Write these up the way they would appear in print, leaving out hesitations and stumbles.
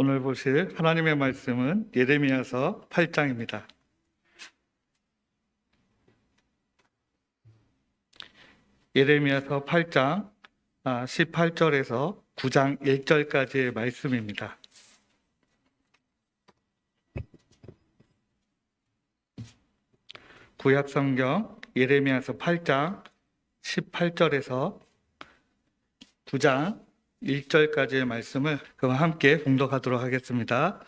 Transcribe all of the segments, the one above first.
오늘 보실 하나님의 말씀은 예레미야서 8장입니다. 예레미야서 8장 18절에서 9장 1절까지의 말씀입니다. 구약성경 예레미야서 8장 18절에서 9장 1절까지의 말씀을 그와 함께 봉독하도록 하겠습니다.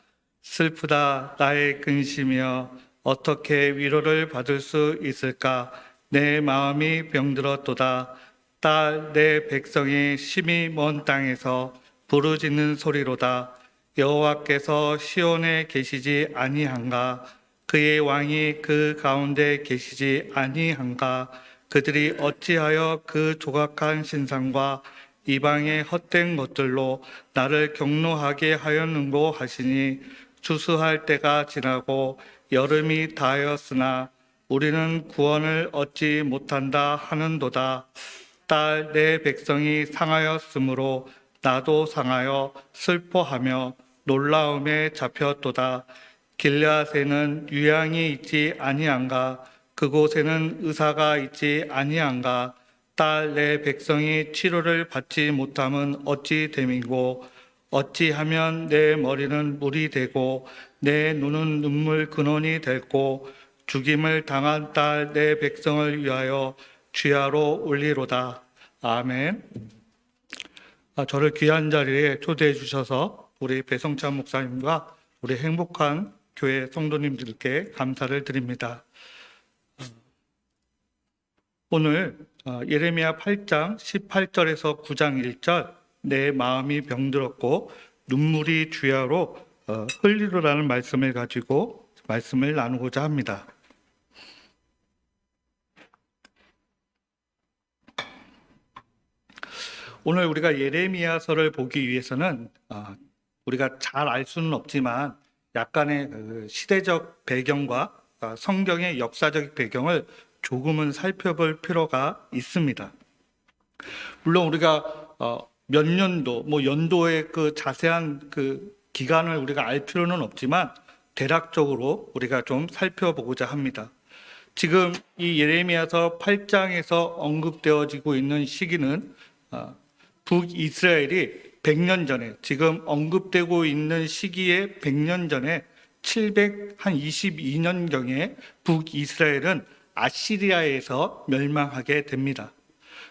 슬프다 나의 근심이여 어떻게 위로를 받을 수 있을까? 내 마음이 병들었도다. 딸 내 백성이 심히 먼 땅에서 부르짖는 소리로다. 여호와께서 시온에 계시지 아니한가? 그의 왕이 그 가운데 계시지 아니한가? 그들이 어찌하여 그 조각한 신상과 이방의 헛된 것들로 나를 경노하게 하였는고 하시니, 추수할 때가 지나고 여름이 다하였으나 우리는 구원을 얻지 못한다 하는도다. 딸 내 백성이 상하였으므로 나도 상하여 슬퍼하며 놀라움에 잡혔도다. 길르앗에는 유양이 있지 아니한가? 그곳에는 의사가 있지 아니한가? 딸 내 백성이 치료를 받지 못함은 어찌 됨이고, 어찌하면 내 머리는 물이 되고 내 눈은 눈물 근원이 됐고, 죽임을 당한 딸 내 백성을 위하여 주야로 울리로다. 아멘. 저를 귀한 자리에 초대해 주셔서 우리 배성찬 목사님과 우리 행복한 교회 성도님들께 감사를 드립니다. 오늘 예레미야 8장 18절에서 9장 1절 내 마음이 병들었고 눈물이 주야로 흘리로라는 말씀을 가지고 말씀을 나누고자 합니다. 오늘 우리가 예레미야서를 보기 위해서는 우리가 잘 알 수는 없지만 약간의 시대적 배경과 성경의 역사적 배경을 조금은 살펴볼 필요가 있습니다. 물론 우리가 몇 년도, 연도의 그 자세한 그 기간을 우리가 알 필요는 없지만 대략적으로 우리가 좀 살펴보고자 합니다. 지금 이 예레미야서 8장에서 언급되어지고 있는 시기는 북이스라엘이 100년 전에, 지금 언급되고 있는 시기에 100년 전에 722년경에 북이스라엘은 아시리아에서 멸망하게 됩니다.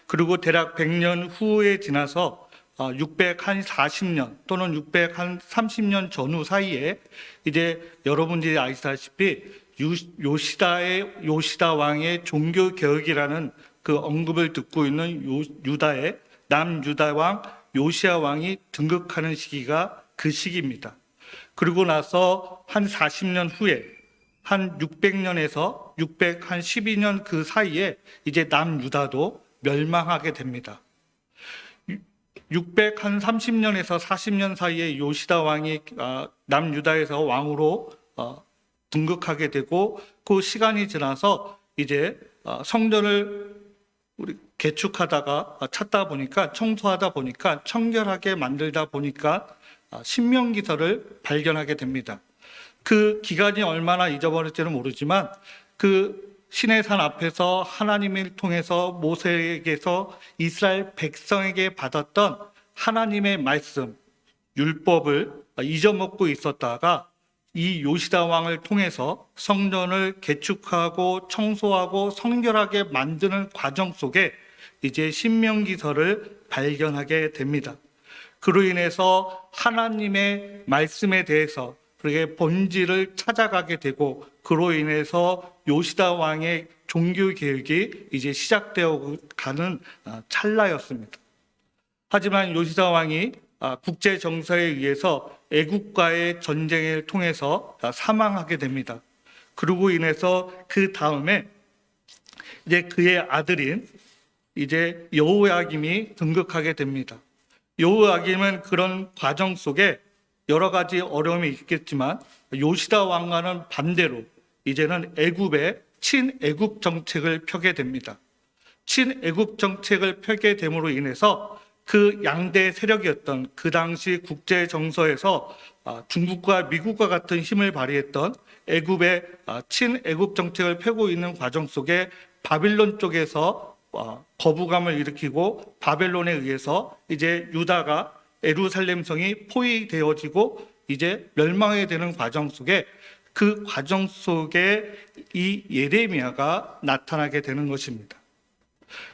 그리고 대략 100년 후에 지나서 640년 또는 630년 전후 사이에 이제 여러분들이 아시다시피 요시다 왕의 종교 개혁이라는 그 언급을 듣고 있는 유다의 남유다 왕 요시야 왕이 등극하는 시기가 그 시기입니다. 그리고 나서 한 40년 후에 한 600년에서 612년 그 사이에 이제 남유다도 멸망하게 됩니다. 630년에서 40년 사이에 요시다 왕이 남유다에서 왕으로 등극하게 되고, 그 시간이 지나서 이제 성전을 우리 개축하다가 찾다 보니까, 청소하다 보니까, 청결하게 만들다 보니까 신명기서를 발견하게 됩니다. 그 기간이 얼마나 잊어버릴지는 모르지만 그 시내산 앞에서 하나님을 통해서 모세에게서 이스라엘 백성에게 받았던 하나님의 말씀, 율법을 잊어먹고 있었다가 이 요시다 왕을 통해서 성전을 개축하고 청소하고 성결하게 만드는 과정 속에 이제 신명기서를 발견하게 됩니다. 그로 인해서 하나님의 말씀에 대해서 그의 본질을 찾아가게 되고, 그로 인해서 요시다 왕의 종교 개혁이 이제 시작되어 가는 찰나였습니다. 하지만 요시다 왕이 국제 정서에 의해서 애국과의 전쟁을 통해서 사망하게 됩니다. 그리고 인해서 그 다음에 이제 그의 아들인 이제 여호야김이 등극하게 됩니다. 여호야김은 그런 과정 속에 여러 가지 어려움이 있겠지만 요시다 왕과는 반대로 이제는 애굽의 친애굽 정책을 펴게 됩니다. 친애굽 정책을 펴게 됨으로 인해서 그 양대 세력이었던 그 당시 국제 정서에서 중국과 미국과 같은 힘을 발휘했던 애굽의 친애굽 정책을 펴고 있는 과정 속에 바빌론 쪽에서 거부감을 일으키고 바벨론에 의해서 이제 유다가 예루살렘 성이 포위되어지고 이제 멸망하게 되는 과정 속에 그 과정 속에 이 예레미야가 나타나게 되는 것입니다.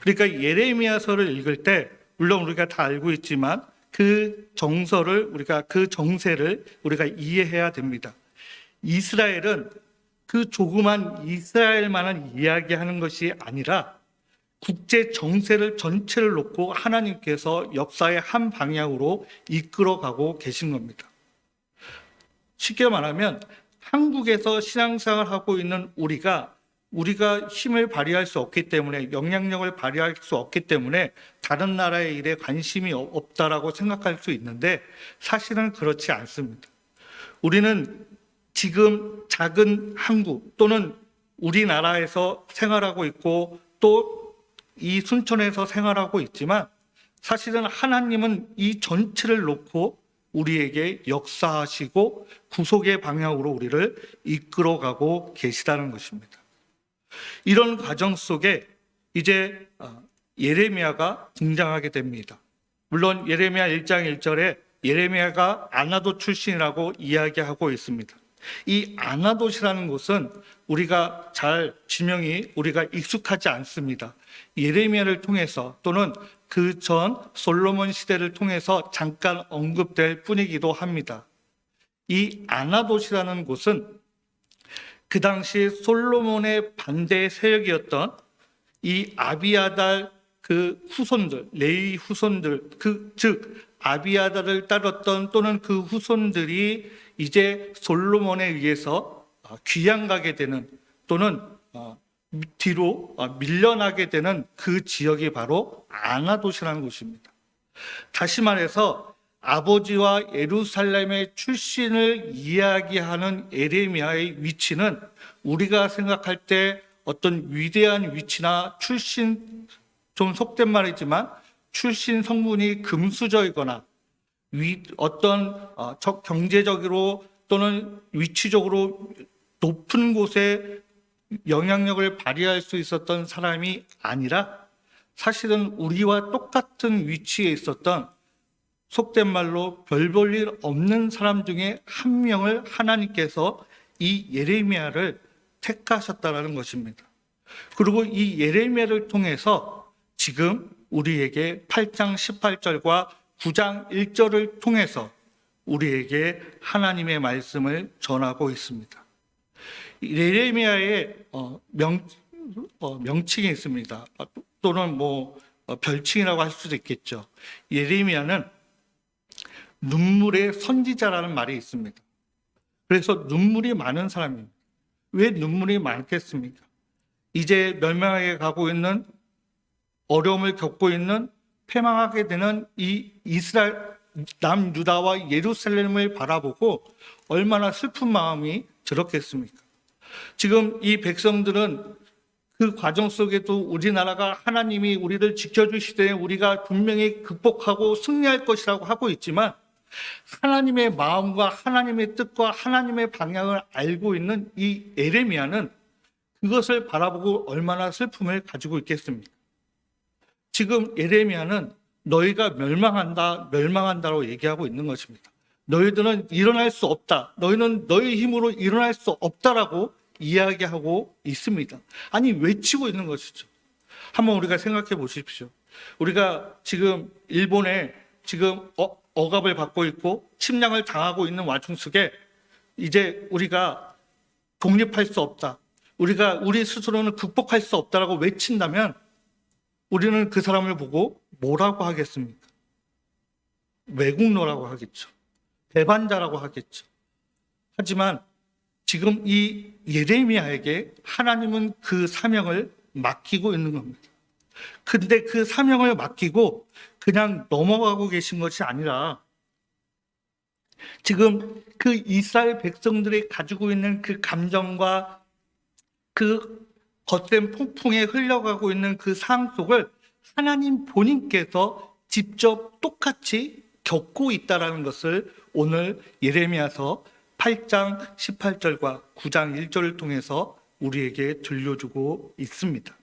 그러니까 예레미야서를 읽을 때 물론 우리가 다 알고 있지만 그 정서를 그 정세를 우리가 이해해야 됩니다. 이스라엘은 그 조그만 이스라엘만을 이야기하는 것이 아니라 국제 정세를 전체를 놓고 하나님께서 역사의 한 방향으로 이끌어가고 계신 겁니다. 쉽게 말하면 한국에서 신앙생활을 하고 있는 우리가 힘을 발휘할 수 없기 때문에, 영향력을 발휘할 수 없기 때문에 다른 나라의 일에 관심이 없다라고 생각할 수 있는데 사실은 그렇지 않습니다. 우리는 지금 작은 한국 또는 우리나라에서 생활하고 있고 또 이 순천에서 생활하고 있지만 사실은 하나님은 이 전체를 놓고 우리에게 역사하시고 구속의 방향으로 우리를 이끌어가고 계시다는 것입니다. 이런 과정 속에 이제 예레미야가 등장하게 됩니다. 물론 예레미야 1장 1절에 예레미야가 아나돗 출신이라고 이야기하고 있습니다. 이 아나돗이라는 곳은 우리가 지명이 우리가 익숙하지 않습니다. 예레미야를 통해서 또는 그 전 솔로몬 시대를 통해서 잠깐 언급될 뿐이기도 합니다. 이 아나돗이라는 곳은 그 당시 솔로몬의 반대 세력이었던 이 아비아달 그 후손들, 레위 후손들, 즉 아비아달을 따랐던 또는 그 후손들이 이제 솔로몬에 의해서 귀양가게 되는 또는 뒤로 밀려나게 되는 그 지역이 바로 아나돗이라는 곳입니다. 다시 말해서 아버지와 예루살렘의 출신을 이야기하는 예레미야의 위치는 우리가 생각할 때 어떤 위대한 위치나 출신, 좀 속된 말이지만 출신 성분이 금수저이거나 어떤 경제적으로 또는 위치적으로 높은 곳에 영향력을 발휘할 수 있었던 사람이 아니라 사실은 우리와 똑같은 위치에 있었던 속된 말로 별 볼 일 없는 사람 중에 한 명을 하나님께서 이 예레미야를 택하셨다는 것입니다. 그리고 이 예레미야를 통해서 지금 우리에게 8장 18절과 9장 1절을 통해서 우리에게 하나님의 말씀을 전하고 있습니다. 예레미야의 명칭이 있습니다. 또는 별칭이라고 할 수도 있겠죠. 예레미야는 눈물의 선지자라는 말이 있습니다. 그래서 눈물이 많은 사람입니다. 왜 눈물이 많겠습니까? 이제 멸망하게 가고 있는, 어려움을 겪고 있는, 패망하게 되는 이 이스라엘 남유다와 예루살렘을 바라보고 얼마나 슬픈 마음이 들었겠습니까? 지금 이 백성들은 그 과정 속에도 우리나라가 하나님이 우리를 지켜주시되 우리가 분명히 극복하고 승리할 것이라고 하고 있지만 하나님의 마음과 하나님의 뜻과 하나님의 방향을 알고 있는 이 예레미야는 그것을 바라보고 얼마나 슬픔을 가지고 있겠습니까? 지금 예레미야는 너희가 멸망한다로 얘기하고 있는 것입니다. 너희들은 일어날 수 없다. 너희는 너희 힘으로 일어날 수 없다라고 이야기하고 있습니다. 아니, 외치고 있는 것이죠. 한번 우리가 생각해 보십시오. 우리가 지금 일본에 지금 억압을 받고 있고 침략을 당하고 있는 와중 속에 이제 우리가 독립할 수 없다. 우리 스스로는 극복할 수 없다라고 외친다면 우리는 그 사람을 보고 뭐라고 하겠습니까? 외국노라고 하겠죠. 배반자라고 하겠죠. 하지만 지금 이 예레미야에게 하나님은 그 사명을 맡기고 있는 겁니다. 근데 그 사명을 맡기고 그냥 넘어가고 계신 것이 아니라 지금 그 이스라엘 백성들이 가지고 있는 그 감정과 그 겉된 폭풍에 흘러가고 있는 그 상황 속을 하나님 본인께서 직접 똑같이 겪고 있다라는 것을 오늘 예레미야서 8장 18절과 9장 1절을 통해서 우리에게 들려주고 있습니다.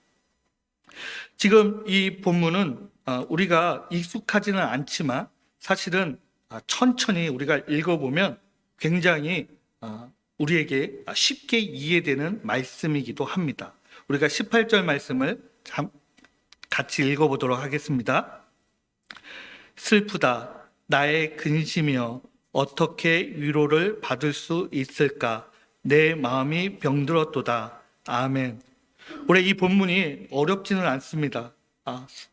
지금 이 본문은 우리가 익숙하지는 않지만 사실은 천천히 우리가 읽어보면 굉장히 우리에게 쉽게 이해되는 말씀이기도 합니다. 우리가 18절 말씀을 같이 읽어보도록 하겠습니다. 슬프다 나의 근심이여 어떻게 위로를 받을 수 있을까? 내 마음이 병들었도다. 아멘. 우리 이 본문이 어렵지는 않습니다.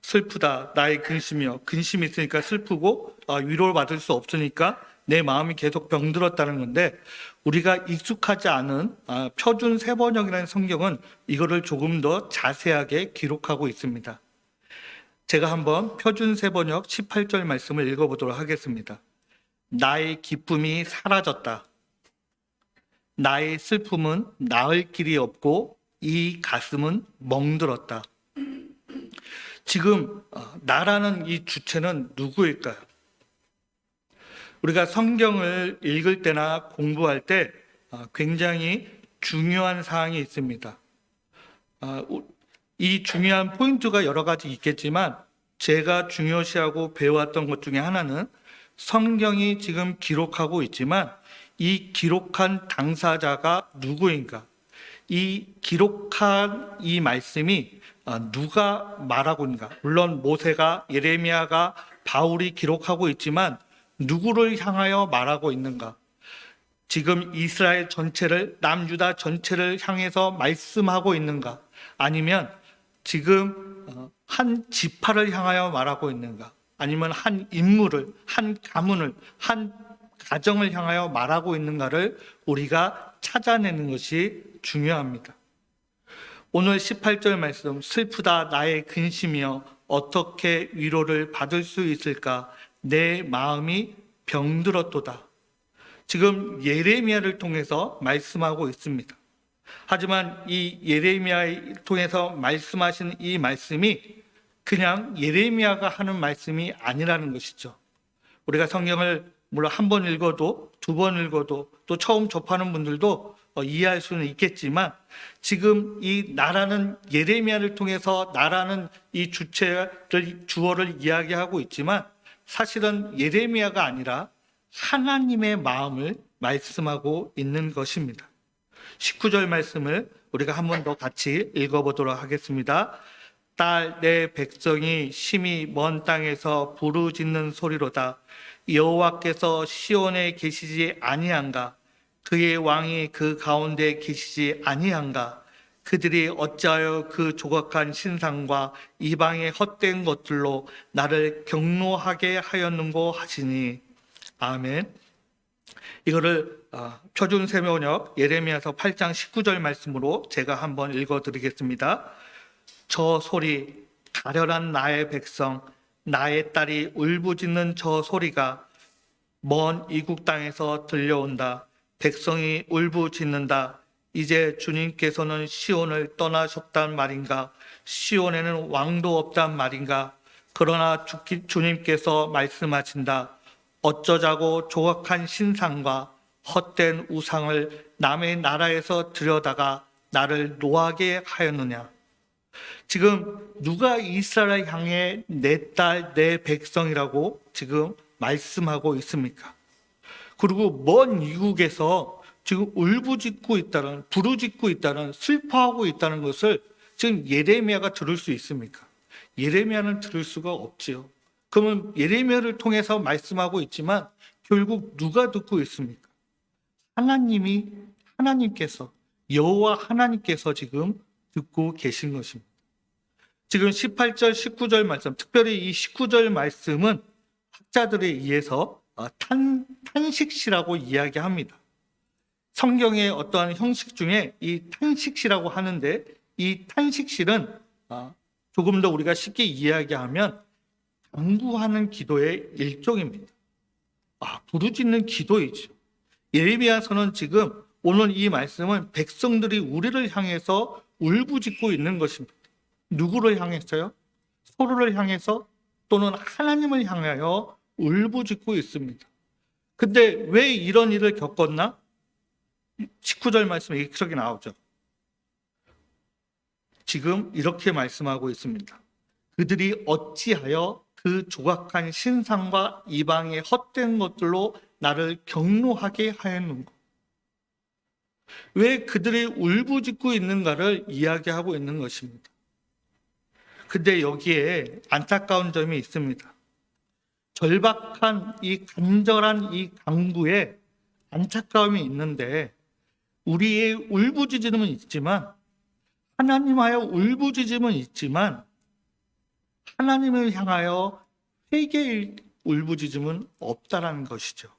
슬프다 나의 근심이여, 근심이 있으니까 슬프고 위로를 받을 수 없으니까 내 마음이 계속 병들었다는 건데, 우리가 익숙하지 않은 표준 세번역이라는 성경은 이거를 조금 더 자세하게 기록하고 있습니다. 제가 한번 표준 세번역 18절 말씀을 읽어보도록 하겠습니다. 나의 기쁨이 사라졌다. 나의 슬픔은 나을 길이 없고 이 가슴은 멍들었다. 지금 나라는 이 주체는 누구일까요? 우리가 성경을 읽을 때나 공부할 때 굉장히 중요한 사항이 있습니다. 이 중요한 포인트가 여러 가지 있겠지만 제가 중요시하고 배워왔던 것 중에 하나는 성경이 지금 기록하고 있지만 이 기록한 당사자가 누구인가? 이 기록한 이 말씀이 누가 말하고 있는가? 물론 모세가, 예레미야가, 바울이 기록하고 있지만 누구를 향하여 말하고 있는가? 지금 이스라엘 전체를, 남유다 전체를 향해서 말씀하고 있는가? 아니면 지금 한 지파를 향하여 말하고 있는가? 아니면 한 인물을, 한 가문을, 한 가정을 향하여 말하고 있는가를 우리가 찾아내는 것이 중요합니다. 오늘 18절 말씀, 슬프다 나의 근심이여 어떻게 위로를 받을 수 있을까? 내 마음이 병들었도다. 지금 예레미야를 통해서 말씀하고 있습니다. 하지만 이 예레미야를 통해서 말씀하신 이 말씀이 그냥 예레미야가 하는 말씀이 아니라는 것이죠. 우리가 성경을 물론 한 번 읽어도 두 번 읽어도 또 처음 접하는 분들도 이해할 수는 있겠지만 지금 이 나라는 예레미야를 통해서 나라는 이 주어를 이야기하고 있지만 사실은 예레미야가 아니라 하나님의 마음을 말씀하고 있는 것입니다. 19절 말씀을 우리가 한 번 더 같이 읽어보도록 하겠습니다. 딸 내 백성이 심히 먼 땅에서 부르짖는 소리로다. 여호와께서 시온에 계시지 아니한가? 그의 왕이 그 가운데 계시지 아니한가? 그들이 어찌하여 그 조각한 신상과 이방의 헛된 것들로 나를 경노하게 하였는고 하시니. 아멘. 이거를 표준 세번역 예레미야서 8장 19절 말씀으로 제가 한번 읽어드리겠습니다. 저 소리, 가련한 나의 백성, 나의 딸이 울부짖는 저 소리가 먼 이국 땅에서 들려온다. 백성이 울부짖는다. 이제 주님께서는 시온을 떠나셨단 말인가? 시온에는 왕도 없단 말인가? 그러나 주님께서 말씀하신다. 어쩌자고 조각한 신상과 헛된 우상을 남의 나라에서 들여다가 나를 노하게 하였느냐? 지금 누가 이스라엘을 향해 내 딸, 내 백성이라고 지금 말씀하고 있습니까? 그리고 먼 이국에서 지금 울부짖고 있다는, 부르짖고 있다는, 슬퍼하고 있다는 것을 지금 예레미야가 들을 수 있습니까? 예레미야는 들을 수가 없지요. 그러면 예레미야를 통해서 말씀하고 있지만 결국 누가 듣고 있습니까? 하나님께서, 여호와 하나님께서 지금 듣고 계신 것입니다. 지금 18절, 19절 말씀, 특별히 이 19절 말씀은 학자들에 의해서 탄식시라고 이야기합니다. 성경의 어떠한 형식 중에 이 탄식시라고 하는데 이 탄식시는 조금 더 우리가 쉽게 이야기하면 간구하는 기도의 일종입니다. 부르짖는 기도이죠. 예레미야서는 지금 오늘 이 말씀은 백성들이 우리를 향해서 울부짖고 있는 것입니다. 누구를 향해서요? 서로를 향해서 또는 하나님을 향하여 울부짖고 있습니다. 근데 왜 이런 일을 겪었나? 19절 말씀에 익숙하게 나오죠. 지금 이렇게 말씀하고 있습니다. 그들이 어찌하여 그 조각한 신상과 이방의 헛된 것들로 나를 경노하게 하였는가? 왜 그들이 울부짖고 있는가를 이야기하고 있는 것입니다. 근데 여기에 안타까운 점이 있습니다. 절박한 이 간절한 이 강구에 안타까움이 있는데 우리의 울부짖음은 있지만 하나님하여 울부짖음은 있지만 하나님을 향하여 회개의 울부짖음은 없다라는 것이죠.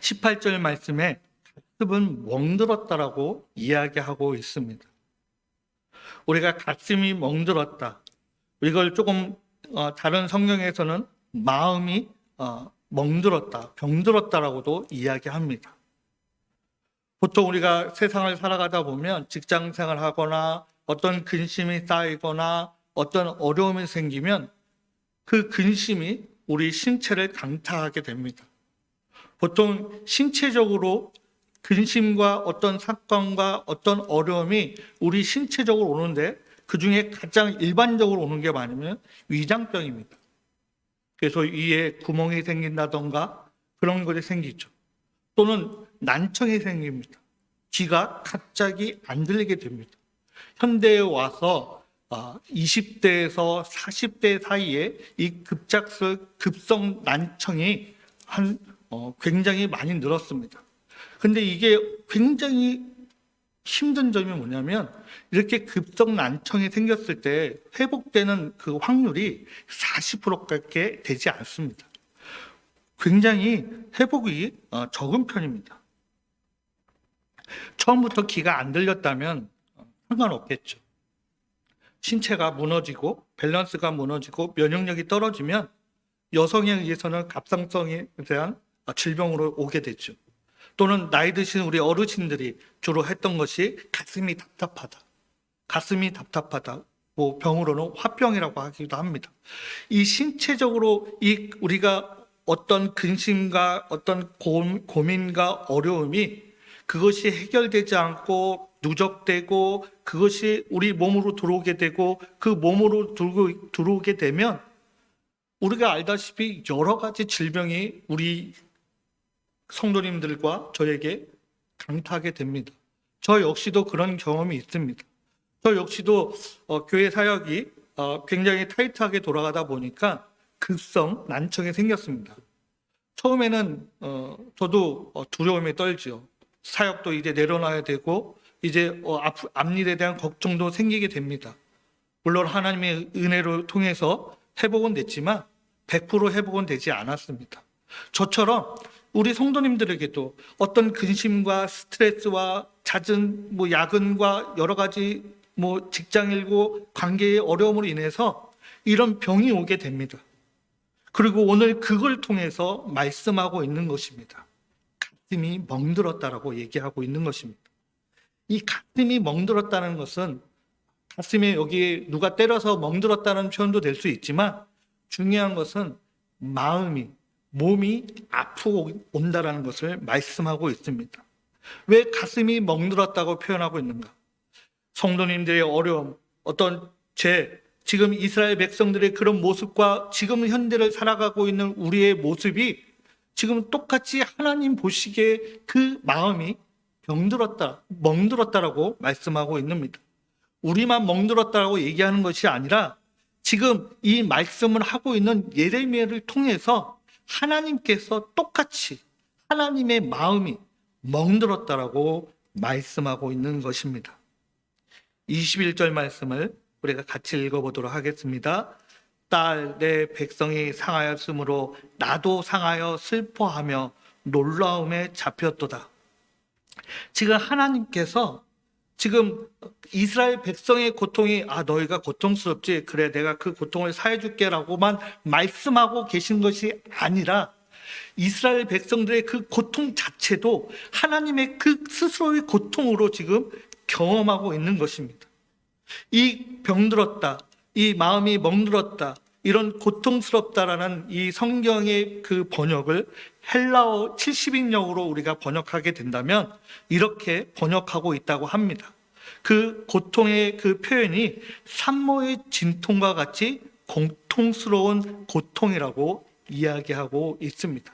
18절 말씀에 가슴은 멍들었다라고 이야기하고 있습니다. 우리가 가슴이 멍들었다. 이걸 조금 다른 성경에서는 마음이 멍들었다, 병들었다라고도 이야기합니다. 보통 우리가 세상을 살아가다 보면 직장 생활하거나 어떤 근심이 쌓이거나 어떤 어려움이 생기면 그 근심이 우리 신체를 강타하게 됩니다. 보통 신체적으로 근심과 어떤 사건과 어떤 어려움이 우리 신체적으로 오는데 그 중에 가장 일반적으로 오는 게 뭐냐면 위장병입니다. 그래서 위에 구멍이 생긴다던가 그런 것이 생기죠. 또는 난청이 생깁니다. 귀가 갑자기 안 들리게 됩니다. 현대에 와서 20대에서 40대 사이에 이 급성 난청이 굉장히 많이 늘었습니다. 근데 이게 굉장히 힘든 점이 뭐냐면 이렇게 급성 난청이 생겼을 때 회복되는 그 확률이 40%밖에 되지 않습니다. 굉장히 회복이 적은 편입니다. 처음부터 귀가 안 들렸다면 상관없겠죠. 신체가 무너지고 밸런스가 무너지고 면역력이 떨어지면 여성에 의해서는 갑상선에 대한 질병으로 오게 되죠. 또는 나이 드신 우리 어르신들이 주로 했던 것이 가슴이 답답하다. 가슴이 답답하다. 뭐 병으로는 화병이라고 하기도 합니다. 이 신체적으로 우리가 어떤 근심과 어떤 고민과 어려움이 그것이 해결되지 않고 누적되고 그것이 우리 몸으로 들어오게 되고 그 몸으로 들어오게 되면 우리가 알다시피 여러 가지 질병이 우리 성도님들과 저에게 강타하게 됩니다. 저 역시도 그런 경험이 있습니다. 저 역시도 교회 사역이 굉장히 타이트하게 돌아가다 보니까 급성 난청이 생겼습니다. 처음에는 저도 두려움에 떨지요. 사역도 이제 내려놔야 되고 이제 앞일에 대한 걱정도 생기게 됩니다. 물론 하나님의 은혜를 통해서 회복은 됐지만 100% 회복은 되지 않았습니다. 저처럼 우리 성도님들에게도 어떤 근심과 스트레스와 잦은 야근과 여러 가지 직장일고 관계의 어려움으로 인해서 이런 병이 오게 됩니다. 그리고 오늘 그걸 통해서 말씀하고 있는 것입니다. 가슴이 멍들었다라고 얘기하고 있는 것입니다. 이 가슴이 멍들었다는 것은 가슴에 여기에 누가 때려서 멍들었다는 표현도 될 수 있지만 중요한 것은 몸이 아프고 온다라는 것을 말씀하고 있습니다. 왜 가슴이 멍들었다고 표현하고 있는가? 성도님들의 어려움, 어떤 지금 이스라엘 백성들의 그런 모습과 지금 현대를 살아가고 있는 우리의 모습이 지금 똑같이 하나님 보시기에 그 마음이 멍들었다라고 말씀하고 있습니다. 우리만 멍들었다라고 얘기하는 것이 아니라 지금 이 말씀을 하고 있는 예레미야를 통해서 하나님께서 똑같이 하나님의 마음이 멍들었다라고 말씀하고 있는 것입니다. 21절 말씀을 우리가 같이 읽어보도록 하겠습니다. 딸, 내 백성이 상하였으므로 나도 상하여 슬퍼하며 놀라움에 잡혔도다. 지금 하나님께서 지금 이스라엘 백성의 고통이 너희가 고통스럽지, 그래 내가 그 고통을 사해줄게 라고만 말씀하고 계신 것이 아니라 이스라엘 백성들의 그 고통 자체도 하나님의 그 스스로의 고통으로 지금 경험하고 있는 것입니다. 이 병들었다, 이 마음이 멍들었다, 이런 고통스럽다라는 이 성경의 그 번역을 헬라어 70인역으로 우리가 번역하게 된다면 이렇게 번역하고 있다고 합니다. 그 고통의 그 표현이 산모의 진통과 같이 공통스러운 고통이라고 이야기하고 있습니다.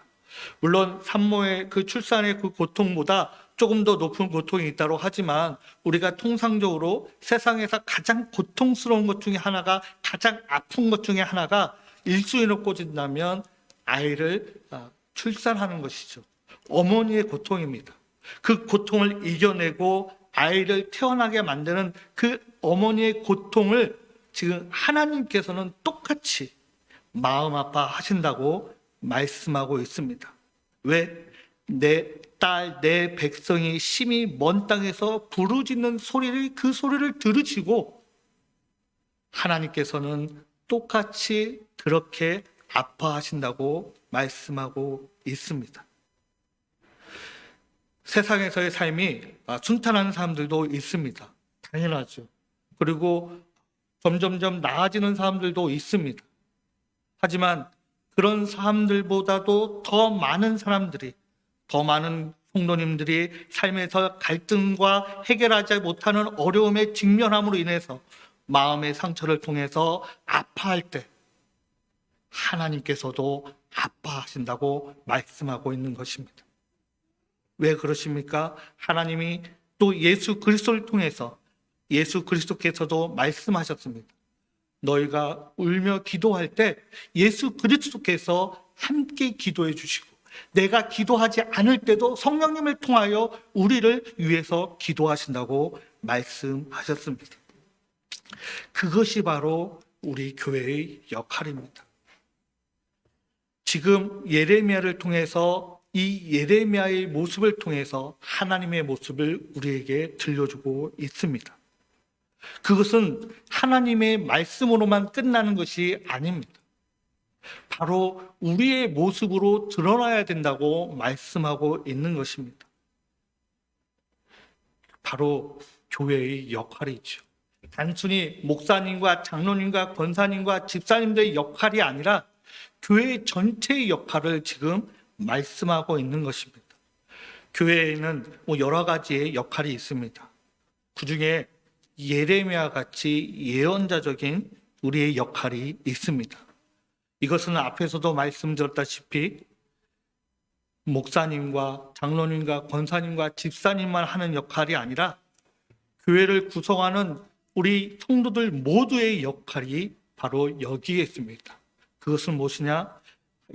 물론 산모의 그 출산의 그 고통보다 조금 더 높은 고통이 있다고 하지만 우리가 통상적으로 세상에서 가장 고통스러운 것 중에 하나가, 가장 아픈 것 중에 하나가 일순위로 꽂은다면 아이를 출산하는 것이죠. 어머니의 고통입니다. 그 고통을 이겨내고 아이를 태어나게 만드는 그 어머니의 고통을 지금 하나님께서는 똑같이 마음 아파하신다고 말씀하고 있습니다. 왜? 내 딸, 내 백성이 심히 먼 땅에서 부르짖는 소리를, 그 소리를 들으시고 하나님께서는 똑같이 그렇게 아파하신다고 말씀하고 있습니다. 세상에서의 삶이 순탄한 사람들도 있습니다. 당연하죠. 그리고 점점점 나아지는 사람들도 있습니다. 하지만 그런 사람들보다도 더 많은 사람들이, 더 많은 성도님들이 삶에서 갈등과 해결하지 못하는 어려움에 직면함으로 인해서 마음의 상처를 통해서 아파할 때 하나님께서도 아파하신다고 말씀하고 있는 것입니다. 왜 그러십니까? 하나님이 또 예수 그리스도를 통해서 예수 그리스도께서도 말씀하셨습니다. 너희가 울며 기도할 때 예수 그리스도께서 함께 기도해 주시고 내가 기도하지 않을 때도 성령님을 통하여 우리를 위해서 기도하신다고 말씀하셨습니다. 그것이 바로 우리 교회의 역할입니다. 지금 예레미야를 통해서, 이 예레미야의 모습을 통해서 하나님의 모습을 우리에게 들려주고 있습니다. 그것은 하나님의 말씀으로만 끝나는 것이 아닙니다. 바로 우리의 모습으로 드러나야 된다고 말씀하고 있는 것입니다. 바로 교회의 역할이죠. 단순히 목사님과 장로님과 권사님과 집사님들의 역할이 아니라 교회 전체의 역할을 지금 말씀하고 있는 것입니다. 교회에는 여러 가지의 역할이 있습니다. 그 중에 예레미야 같이 예언자적인 우리의 역할이 있습니다. 이것은 앞에서도 말씀드렸다시피 목사님과 장로님과 권사님과 집사님만 하는 역할이 아니라 교회를 구성하는 우리 성도들 모두의 역할이 바로 여기에 있습니다. 그것은 무엇이냐?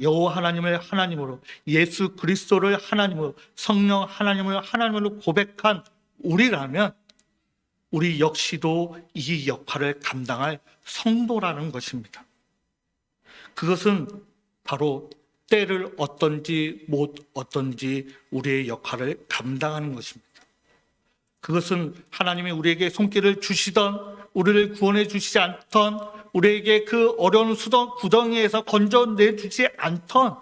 여호와 하나님을 하나님으로, 예수 그리스도를 하나님으로, 성령 하나님을 하나님으로 고백한 우리라면 우리 역시도 이 역할을 감당할 성도라는 것입니다. 그것은 바로 때를 어떤지 못 어떤지 우리의 역할을 감당하는 것입니다. 그것은 하나님이 우리에게 손길을 주시던, 우리를 구원해 주시지 않던, 우리에게 그 어려운 구덩이에서 건져내 주지 않던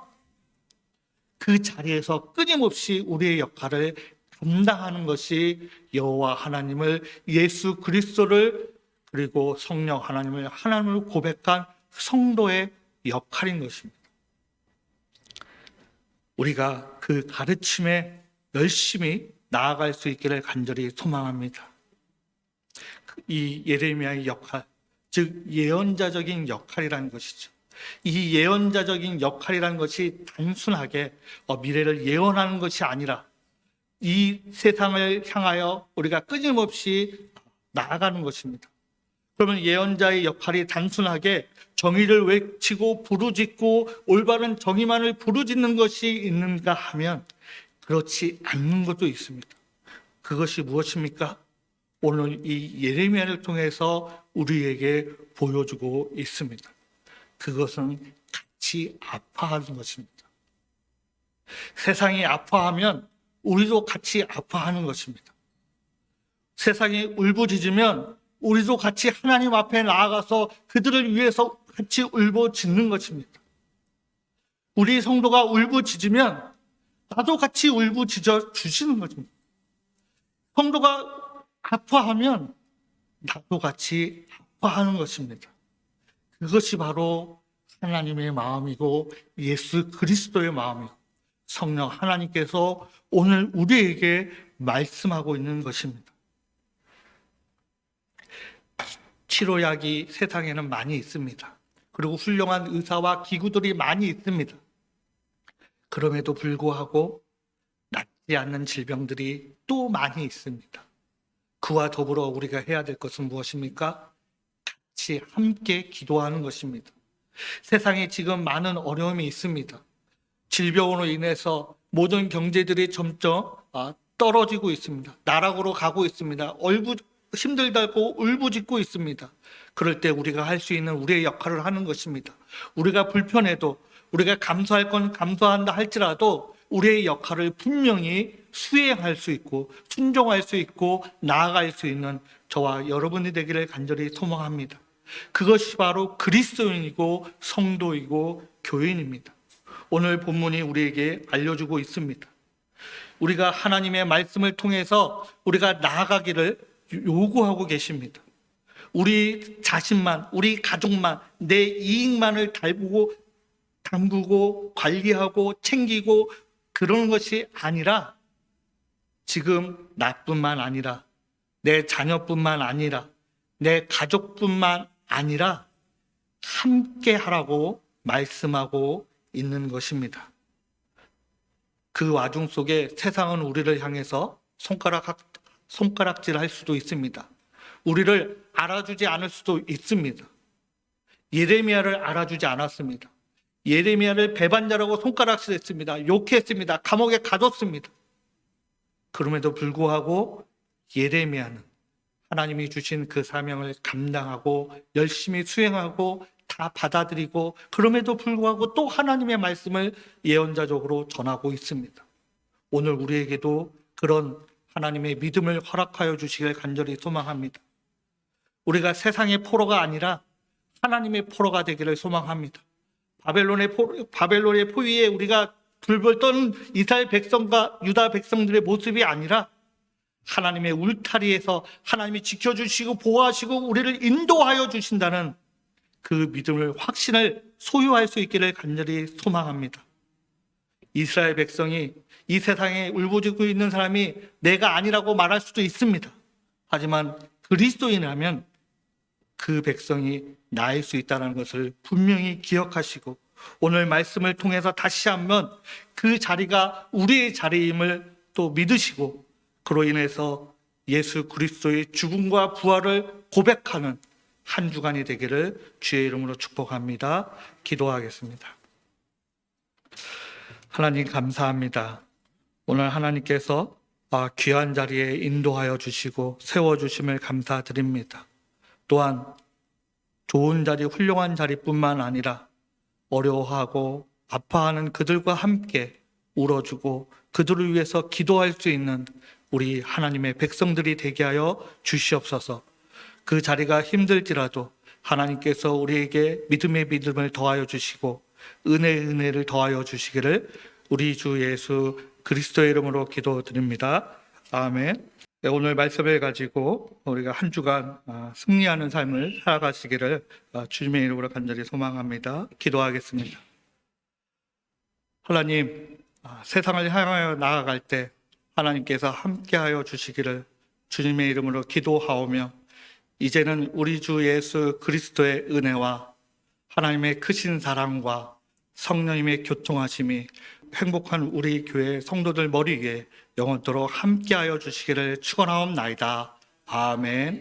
그 자리에서 끊임없이 우리의 역할을 감당하는 것이 여호와 하나님을, 예수 그리스도를, 그리고 성령 하나님을 하나님으로 고백한 성도의 역할인 것입니다. 우리가 그 가르침에 열심히 나아갈 수 있기를 간절히 소망합니다. 이 예레미야의 역할, 즉 예언자적인 역할이라는 것이죠. 이 예언자적인 역할이라는 것이 단순하게 미래를 예언하는 것이 아니라 이 세상을 향하여 우리가 끊임없이 나아가는 것입니다. 그러면 예언자의 역할이 단순하게 정의를 외치고 부르짖고 올바른 정의만을 부르짖는 것이 있는가 하면 그렇지 않는 것도 있습니다. 그것이 무엇입니까? 오늘 이 예레미야를 통해서 우리에게 보여주고 있습니다. 그것은 같이 아파하는 것입니다. 세상이 아파하면 우리도 같이 아파하는 것입니다. 세상이 울부짖으면 우리도 같이 하나님 앞에 나아가서 그들을 위해서 같이 울부짖는 것입니다. 우리 성도가 울부짖으면 나도 같이 울부짖어 주시는 것입니다. 성도가 아파하면 나도 같이 아파하는 것입니다. 그것이 바로 하나님의 마음이고 예수 그리스도의 마음이고 성령 하나님께서 오늘 우리에게 말씀하고 있는 것입니다. 치료약이 세상에는 많이 있습니다. 그리고 훌륭한 의사와 기구들이 많이 있습니다. 그럼에도 불구하고 낫지 않는 질병들이 또 많이 있습니다. 그와 더불어 우리가 해야 될 것은 무엇입니까? 같이 함께 기도하는 것입니다. 세상에 지금 많은 어려움이 있습니다. 질병으로 인해서 모든 경제들이 점점 떨어지고 있습니다. 나락으로 가고 있습니다. 힘들다고 울부짖고 있습니다. 그럴 때 우리가 할 수 있는 우리의 역할을 하는 것입니다. 우리가 불편해도 우리가 감수할 건 감수한다 할지라도 우리의 역할을 분명히 수행할 수 있고 순종할 수 있고 나아갈 수 있는 저와 여러분이 되기를 간절히 소망합니다. 그것이 바로 그리스도인이고 성도이고 교인입니다. 오늘 본문이 우리에게 알려주고 있습니다. 우리가 하나님의 말씀을 통해서 우리가 나아가기를 요구하고 계십니다. 우리 자신만, 우리 가족만, 내 이익만을 담그고 관리하고 챙기고 그런 것이 아니라 지금 나뿐만 아니라 내 자녀뿐만 아니라 내 가족뿐만 아니라 함께 하라고 말씀하고 있는 것입니다. 그 와중 속에 세상은 우리를 향해서 손가락질 할 수도 있습니다. 우리를 알아주지 않을 수도 있습니다. 예레미야를 알아주지 않았습니다. 예레미야를 배반자라고 손가락질했습니다. 욕했습니다. 감옥에 가뒀습니다. 그럼에도 불구하고 예레미야는 하나님이 주신 그 사명을 감당하고 열심히 수행하고 다 받아들이고 그럼에도 불구하고 또 하나님의 말씀을 예언자적으로 전하고 있습니다. 오늘 우리에게도 그런 하나님의 믿음을 허락하여 주시길 간절히 소망합니다. 우리가 세상의 포로가 아니라 하나님의 포로가 되기를 소망합니다. 바벨론의 포위에 우리가 불벌 떠는 이스라엘 백성과 유다 백성들의 모습이 아니라 하나님의 울타리에서 하나님이 지켜주시고 보호하시고 우리를 인도하여 주신다는 그 믿음을 확신을 소유할 수 있기를 간절히 소망합니다. 이스라엘 백성이 이 세상에 울부짖고 있는 사람이 내가 아니라고 말할 수도 있습니다. 하지만 그리스도인이라면 그 백성이 나일 수 있다는 것을 분명히 기억하시고 오늘 말씀을 통해서 다시 한번 그 자리가 우리의 자리임을 또 믿으시고 그로 인해서 예수 그리스도의 죽음과 부활을 고백하는 한 주간이 되기를 주의 이름으로 축복합니다. 기도하겠습니다. 하나님 감사합니다. 오늘 하나님께서 귀한 자리에 인도하여 주시고 세워주심을 감사드립니다. 또한 좋은 자리, 훌륭한 자리뿐만 아니라 어려워하고 아파하는 그들과 함께 울어주고 그들을 위해서 기도할 수 있는 우리 하나님의 백성들이 되게 하여 주시옵소서. 그 자리가 힘들지라도 하나님께서 우리에게 믿음의 믿음을 더하여 주시고 은혜의 은혜를 더하여 주시기를 우리 주 예수 그리스도의 이름으로 기도드립니다. 아멘. 네, 오늘 말씀을 가지고 우리가 한 주간 승리하는 삶을 살아가시기를 주님의 이름으로 간절히 소망합니다. 기도하겠습니다. 하나님, 세상을 향하여 나아갈 때 하나님께서 함께하여 주시기를 주님의 이름으로 기도하오며 이제는 우리 주 예수 그리스도의 은혜와 하나님의 크신 사랑과 성령님의 교통하심이 행복한 우리 교회 성도들 머리 위에 영원토록 함께하여 주시기를 축원하옵나이다. 아멘.